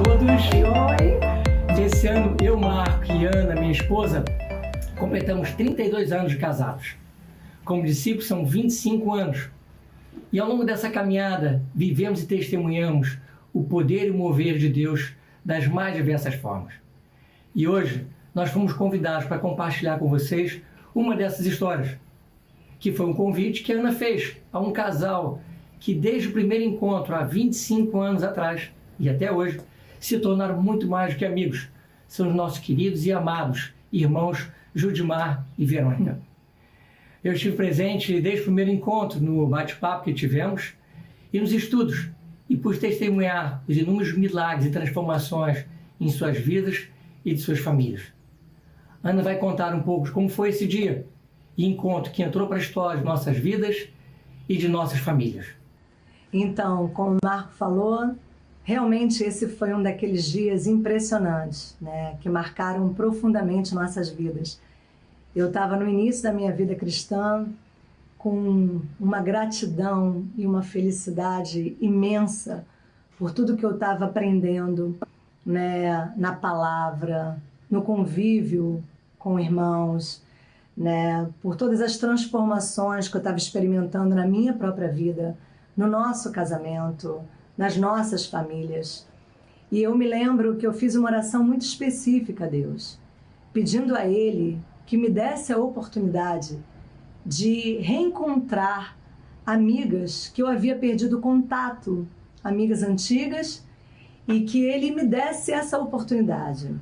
todos. Oi. Esse ano, eu, Marco e Ana, minha esposa, completamos 32 anos de casados. Como discípulos, são 25 anos. E ao longo dessa caminhada, vivemos e testemunhamos o poder e o mover de Deus das mais diversas formas. E hoje, nós fomos convidados para compartilhar com vocês uma dessas histórias, que foi um convite que a Ana fez a um casal que desde o primeiro encontro, há 25 anos atrás, e até hoje, se tornaram muito mais do que amigos. São os nossos queridos e amados irmãos Judimar e Verônica. Eu estive presente desde o primeiro encontro, no bate-papo que tivemos, e nos estudos, e pude testemunhar os inúmeros milagres e transformações em suas vidas e de suas famílias. Ana vai contar um pouco de como foi esse dia e encontro que entrou para a história de nossas vidas e de nossas famílias. Então, como o Marco falou, realmente esse foi um daqueles dias impressionantes, né, que marcaram profundamente nossas vidas. Eu estava no início da minha vida cristã com uma gratidão e uma felicidade imensa por tudo que eu estava aprendendo, né, na palavra, no convívio com irmãos, né, por todas as transformações que eu estava experimentando na minha própria vida, no nosso casamento, nas nossas famílias. E eu me lembro que eu fiz uma oração muito específica a Deus, pedindo a Ele que me desse a oportunidade de reencontrar amigas que eu havia perdido contato, amigas antigas, e que Ele me desse essa oportunidade.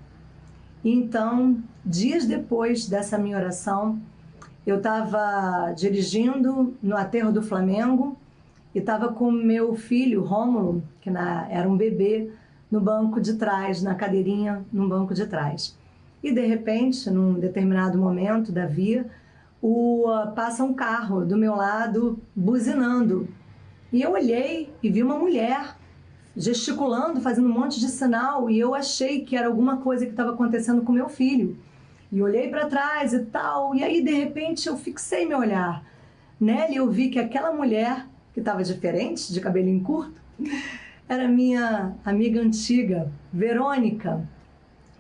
Então, dias depois dessa minha oração, eu estava dirigindo no aterro do Flamengo e estava com meu filho, Rômulo, que era um bebê, no banco de trás, na cadeirinha, no banco de trás. E, de repente, num determinado momento da via, passa um carro do meu lado, buzinando. E eu olhei e vi uma mulher gesticulando, fazendo um monte de sinal, e eu achei que era alguma coisa que estava acontecendo com meu filho. E olhei para trás e tal, e aí, de repente, eu fixei meu olhar nela e eu vi que aquela mulher, que estava diferente, de cabelinho curto, era minha amiga antiga, Verônica,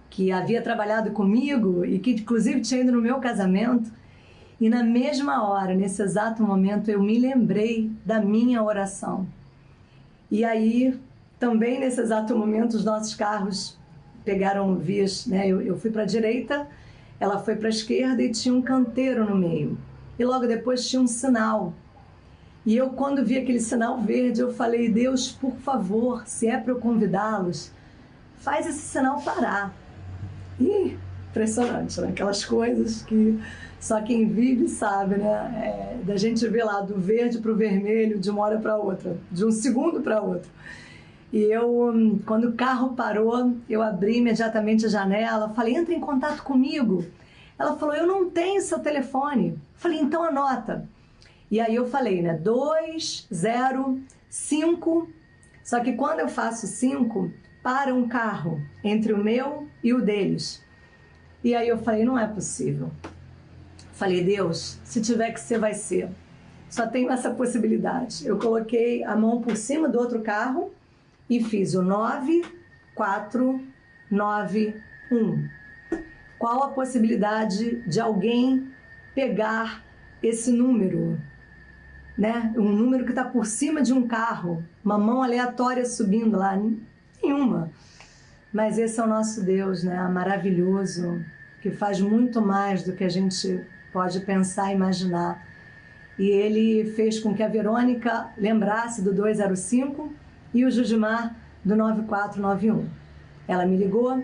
que havia trabalhado comigo e que, inclusive, tinha ido no meu casamento. E na mesma hora, nesse exato momento, eu me lembrei da minha oração. E aí, também nesse exato momento, os nossos carros pegaram vias, né? Eu fui para a direita, ela foi para a esquerda e tinha um canteiro no meio. E logo depois tinha um sinal. E eu, quando vi aquele sinal verde, eu falei: Deus, por favor, se é para eu convidá-los, faz esse sinal parar. E impressionante, né? Aquelas coisas que só quem vive sabe, né? Da gente ver lá do verde para o vermelho, de uma hora para outra, de um segundo para outro. E eu, quando o carro parou, eu abri imediatamente a janela, falei: entra em contato comigo. Ela falou: eu não tenho seu telefone. Falei: então anota. E aí eu falei, né, 205, só que quando eu faço 5, para um carro entre o meu e o deles. E aí eu falei: não é possível. Falei: Deus, se tiver que ser, vai ser. Só tenho essa possibilidade. Eu coloquei a mão por cima do outro carro e fiz o 9491. Qual a possibilidade de alguém pegar esse número? Né? Um número que está por cima de um carro, uma mão aleatória subindo lá, nenhuma. Mas esse é o nosso Deus, né? Maravilhoso, que faz muito mais do que a gente pode pensar e imaginar. E Ele fez com que a Verônica lembrasse do 205 e o Judimar do 9491. Ela me ligou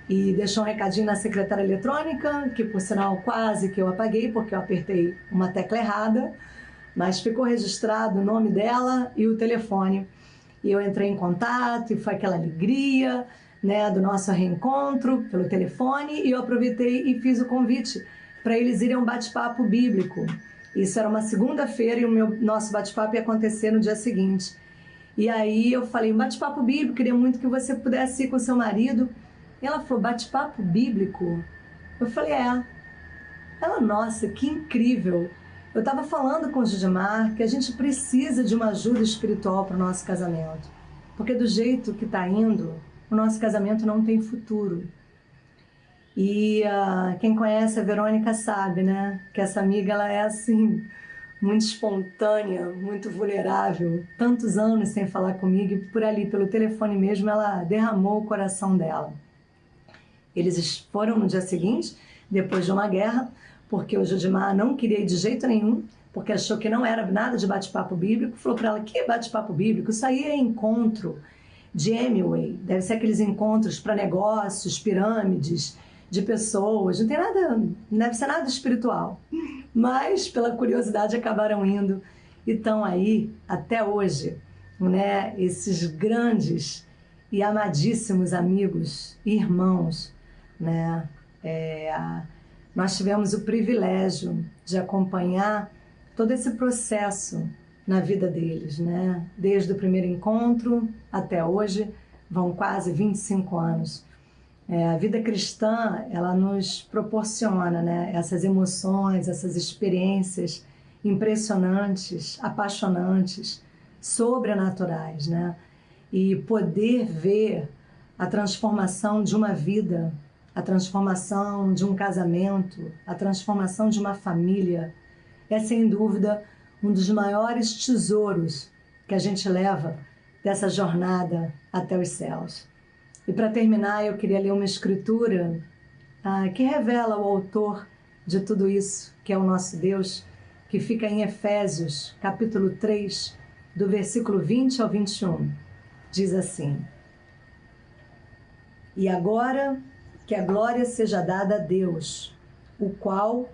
e deixou um recadinho na secretária eletrônica, que por sinal quase que eu apaguei, porque eu apertei uma tecla errada, mas ficou registrado o nome dela e o telefone. E eu entrei em contato e foi aquela alegria, né, do nosso reencontro pelo telefone, e eu aproveitei e fiz o convite para eles irem a um bate-papo bíblico. Isso era uma segunda-feira e nosso bate-papo ia acontecer no dia seguinte. E aí eu falei: um bate-papo bíblico, queria muito que você pudesse ir com seu marido. E ela falou: bate-papo bíblico? Eu falei: é. Ela: nossa, que incrível. Eu estava falando com o Judimar que a gente precisa de uma ajuda espiritual para o nosso casamento. Porque do jeito que está indo, o nosso casamento não tem futuro. E quem conhece a Verônica sabe, né? Que essa amiga, ela é assim, muito espontânea, muito vulnerável. Tantos anos sem falar comigo, e por ali, pelo telefone mesmo, ela derramou o coração dela. Eles foram no dia seguinte, depois de uma guerra, porque o Judimar não queria ir de jeito nenhum, porque achou que não era nada de bate-papo bíblico. Falou para ela: que bate-papo bíblico? Isso aí é encontro de Amway, deve ser aqueles encontros para negócios, pirâmides de pessoas, não tem nada, não deve ser nada espiritual. Mas, pela curiosidade, acabaram indo e estão aí até hoje, né? Esses grandes e amadíssimos amigos e irmãos, né? Nós tivemos o privilégio de acompanhar todo esse processo na vida deles, né? Desde o primeiro encontro até hoje, vão quase 25 anos. A vida cristã, ela nos proporciona, né, essas emoções, essas experiências impressionantes, apaixonantes, sobrenaturais, né? E poder ver a transformação de uma vida, a transformação de um casamento, a transformação de uma família, é sem dúvida um dos maiores tesouros que a gente leva dessa jornada até os céus. E para terminar, eu queria ler uma escritura que revela o autor de tudo isso, que é o nosso Deus, que fica em Efésios, capítulo 3, do versículo 20 ao 21. Diz assim: E agora que a glória seja dada a Deus, o qual,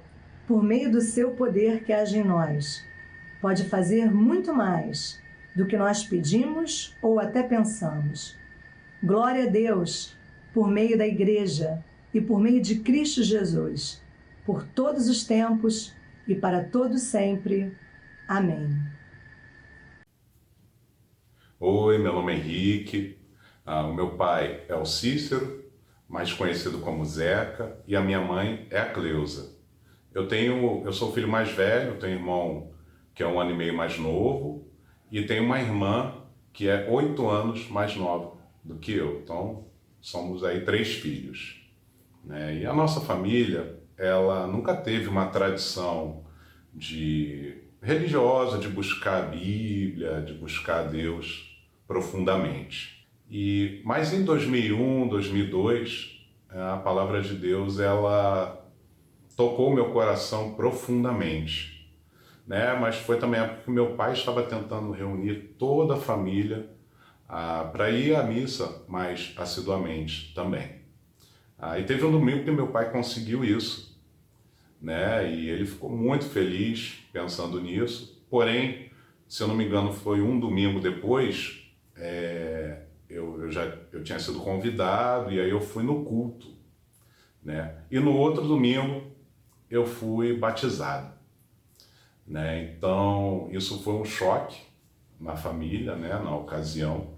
por meio do seu poder que age em nós, pode fazer muito mais do que nós pedimos ou até pensamos. Glória a Deus, por meio da Igreja e por meio de Cristo Jesus, por todos os tempos e para todo sempre. Amém. Oi, meu nome é Henrique, o meu pai é o Cícero, mais conhecido como Zeca, e a minha mãe é a Cleusa. Eu sou o filho mais velho, tenho um irmão que é 1 ano e meio mais novo, e tenho uma irmã que é 8 anos mais nova do que eu. Então, somos aí 3 filhos, né? E a nossa família, ela nunca teve uma tradição religiosa de buscar a Bíblia, de buscar a Deus profundamente. Mas em 2001, 2002, a palavra de Deus, ela tocou meu coração profundamente, né? Mas foi também a época que meu pai estava tentando reunir toda a família para ir à missa mais assiduamente também. E teve um domingo que meu pai conseguiu isso, né? E ele ficou muito feliz pensando nisso. Porém, se eu não me engano, foi um domingo depois, eu tinha sido convidado e aí eu fui no culto, né? E no outro domingo eu fui batizado, né? Então isso foi um choque na família, né? Na ocasião.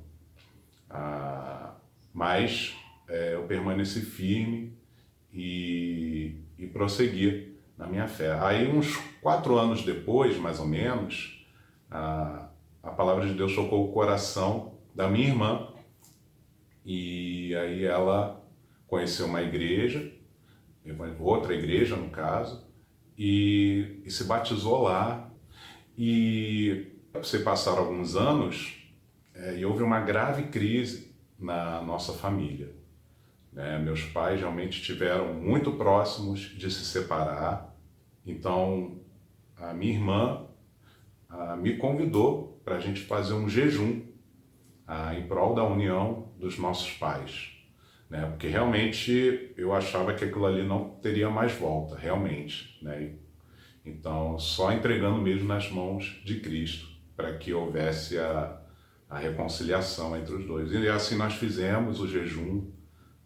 Mas eu permaneci firme e prossegui na minha fé. Aí uns 4 anos depois, mais ou menos, a palavra de Deus tocou o coração da minha irmã, e aí ela conheceu uma igreja, outra igreja no caso, e se batizou lá. E se passaram alguns anos, e houve uma grave crise na nossa família, né? Meus pais realmente estiveram muito próximos de se separar. Então a minha irmã me convidou para a gente fazer um jejum em prol da união dos nossos pais, né? Porque realmente eu achava que aquilo ali não teria mais volta, realmente, né? Então só entregando mesmo nas mãos de Cristo para que houvesse a reconciliação entre os dois. E assim nós fizemos o jejum,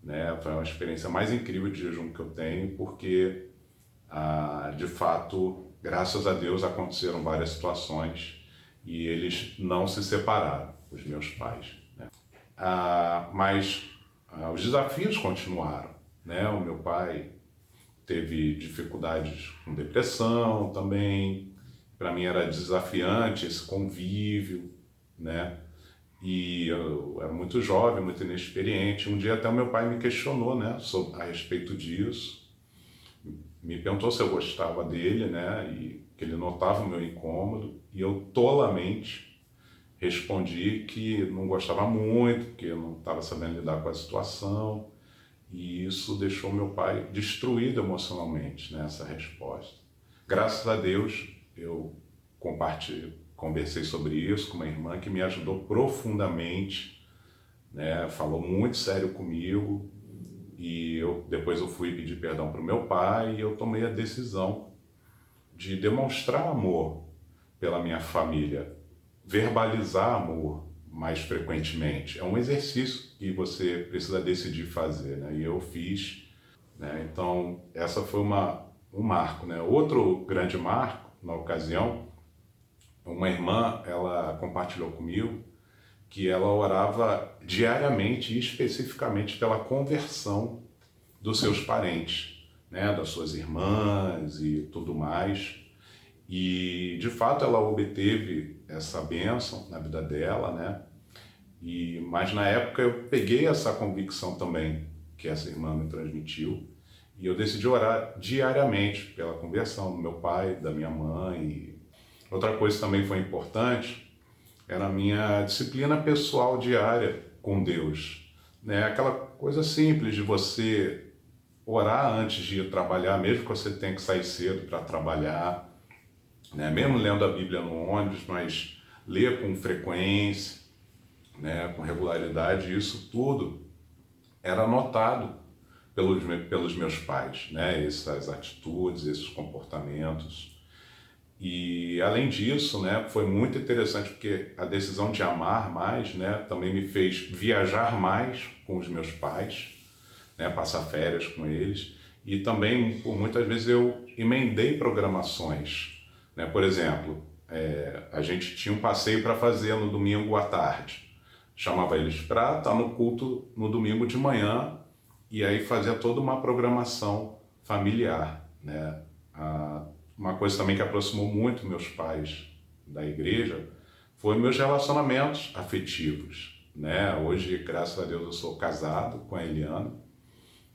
né? Foi uma experiência mais incrível de jejum que eu tenho, porque de fato, graças a Deus, aconteceram várias situações e eles não se separaram, os meus pais, né? Mas os desafios continuaram, né? O meu pai teve dificuldades com depressão também. Para mim era desafiante esse convívio, né? E eu era muito jovem, muito inexperiente. Um dia até o meu pai me questionou, né, a respeito disso. Me perguntou se eu gostava dele, né, e que ele notava o meu incômodo. E eu tolamente respondi que não gostava muito, que eu não estava sabendo lidar com a situação. E isso deixou meu pai destruído emocionalmente, né, essa resposta. Graças a Deus, eu conversei sobre isso com uma irmã que me ajudou profundamente, né, falou muito sério comigo, e depois eu fui pedir perdão para o meu pai e eu tomei a decisão de demonstrar amor pela minha família, verbalizar amor mais frequentemente. É um exercício que você precisa decidir fazer, né? E eu fiz, né? Então, essa foi um marco, né? Outro grande marco, na ocasião, uma irmã, ela compartilhou comigo que ela orava diariamente e especificamente pela conversão dos seus parentes, né? Das suas irmãs e tudo mais. E, de fato, ela obteve essa bênção na vida dela, né? Mas, na época, eu peguei essa convicção também que essa irmã me transmitiu e eu decidi orar diariamente pela conversão do meu pai, da minha mãe. Outra coisa que também foi importante era a minha disciplina pessoal diária com Deus, né? Aquela coisa simples de você orar antes de ir trabalhar, mesmo que você tenha que sair cedo para trabalhar, né? Mesmo lendo a Bíblia no ônibus, mas ler com frequência, né? Com regularidade, isso tudo era notado pelos meus pais, né? Essas atitudes, esses comportamentos. E além disso, né, foi muito interessante porque a decisão de amar mais, né, também me fez viajar mais com os meus pais, né, passar férias com eles, e também por muitas vezes eu emendei programações, né? Por exemplo, a gente tinha um passeio para fazer no domingo à tarde, chamava eles para estar no culto no domingo de manhã e aí fazia toda uma programação familiar, né? Uma coisa também que aproximou muito meus pais da igreja foi meus relacionamentos afetivos, né? Hoje, graças a Deus, eu sou casado com a Eliana,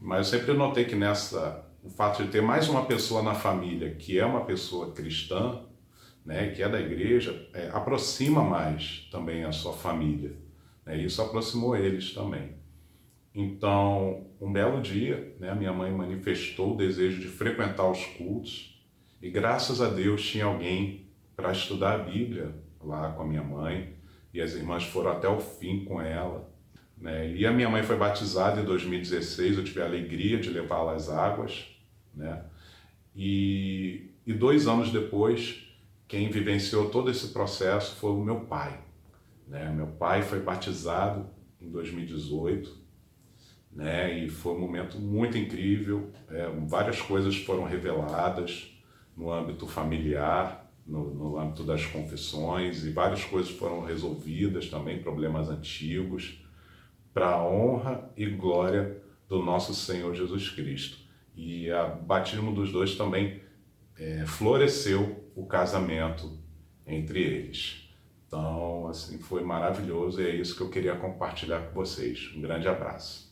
mas eu sempre notei que o fato de ter mais uma pessoa na família que é uma pessoa cristã, né, que é da igreja, aproxima mais também a sua família, né? Isso aproximou eles também. Então, um belo dia, né, minha mãe manifestou o desejo de frequentar os cultos. E graças a Deus tinha alguém para estudar a Bíblia lá com a minha mãe, e as irmãs foram até o fim com ela, né? E a minha mãe foi batizada em 2016, eu tive a alegria de levá-la às águas, né? E 2 anos depois, quem vivenciou todo esse processo foi o meu pai, né? Meu pai foi batizado em 2018, né? E foi um momento muito incrível, várias coisas foram reveladas no âmbito familiar, no âmbito das confissões, e várias coisas foram resolvidas também, problemas antigos, para a honra e glória do nosso Senhor Jesus Cristo. E a batismo dos dois também floresceu o casamento entre eles. Então, assim, foi maravilhoso e é isso que eu queria compartilhar com vocês. Um grande abraço.